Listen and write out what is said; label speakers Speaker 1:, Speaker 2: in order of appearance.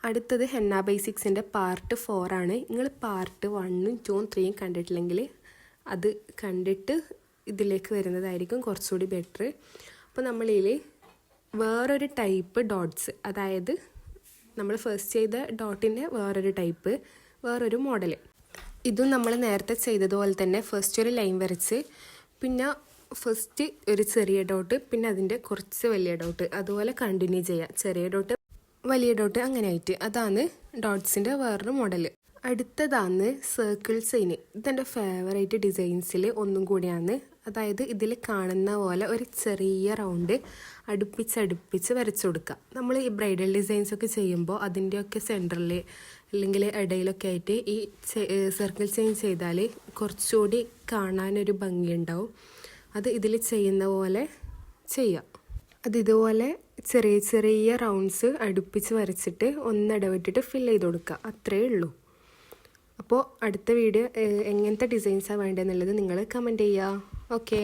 Speaker 1: അടുത്തത് henna ബേസിക്സിൻ്റെ part 4 ആണ്. നിങ്ങൾ പാർട്ട് 1ഉം 2ഉം 3ഉം കണ്ടിട്ടില്ലെങ്കിൽ അത് കണ്ടിട്ട് ഇതിലേക്ക് വരുന്നതായിരിക്കും കുറച്ചുകൂടി ബെറ്റർ. അപ്പോൾ നമ്മളിതിൽ വേറൊരു ടൈപ്പ് ഡോട്ട്സ്, അതായത് നമ്മൾ ഫസ്റ്റ് ചെയ്ത ഡോട്ടിൻ്റെ വേറൊരു ടൈപ്പ്, വേറൊരു മോഡൽ. ഇതും നമ്മൾ നേരത്തെ ചെയ്തതുപോലെ തന്നെ ഫസ്റ്റ് ഒരു ലൈൻ വരച്ച്, പിന്നെ ഫസ്റ്റ് ഒരു ചെറിയ ഡോട്ട്, പിന്നെ അതിൻ്റെ കുറച്ച് വലിയ ഡോട്ട്, അതുപോലെ കണ്ടിന്യൂ ചെയ്യുക. ചെറിയ ഡോട്ട് വലിയ ഡോട്ട് അങ്ങനെ ആയിട്ട്. അതാണ് ഡോട്ട്സിൻ്റെ വേറൊരു മോഡൽ. അടുത്തതാണ് സർക്കിൾ ചെയിൻ. ഇതെൻ്റെ ഫേവറേറ്റ് ഡിസൈൻസിൽ ഒന്നും കൂടിയാണ്. അതായത് ഇതിൽ കാണുന്ന പോലെ ഒരു ചെറിയ റൗണ്ട് അടുപ്പിച്ച് വരച്ചു കൊടുക്കുക. നമ്മൾ ഈ ബ്രൈഡൽ ഡിസൈൻസ് ഒക്കെ ചെയ്യുമ്പോൾ അതിൻ്റെയൊക്കെ സെൻറ്ററിൽ അല്ലെങ്കിൽ ഇടയിലൊക്കെ ആയിട്ട് ഈ സർക്കിൾ ചെയിൻ ചെയ്താൽ കുറച്ചുകൂടി കാണാനൊരു ഭംഗിയുണ്ടാവും. അത് ഇതിൽ ചെയ്യുന്ന പോലെ ചെയ്യാം. അതിതുപോലെ ചെറിയ ചെറിയ റൗണ്ട്സ് അടുപ്പിച്ച് വരച്ചിട്ട് ഒന്നിടവിട്ടിട്ട് ഫില്ല് ചെയ്ത് കൊടുക്കുക. അത്രയേ ഉള്ളൂ. അപ്പോൾ അടുത്ത വീഡിയോ എങ്ങനത്തെ ഡിസൈൻസാണ് വേണ്ടതെന്നുള്ളത് നിങ്ങൾ കമൻറ്റ് ചെയ്യുക. ഓക്കെ.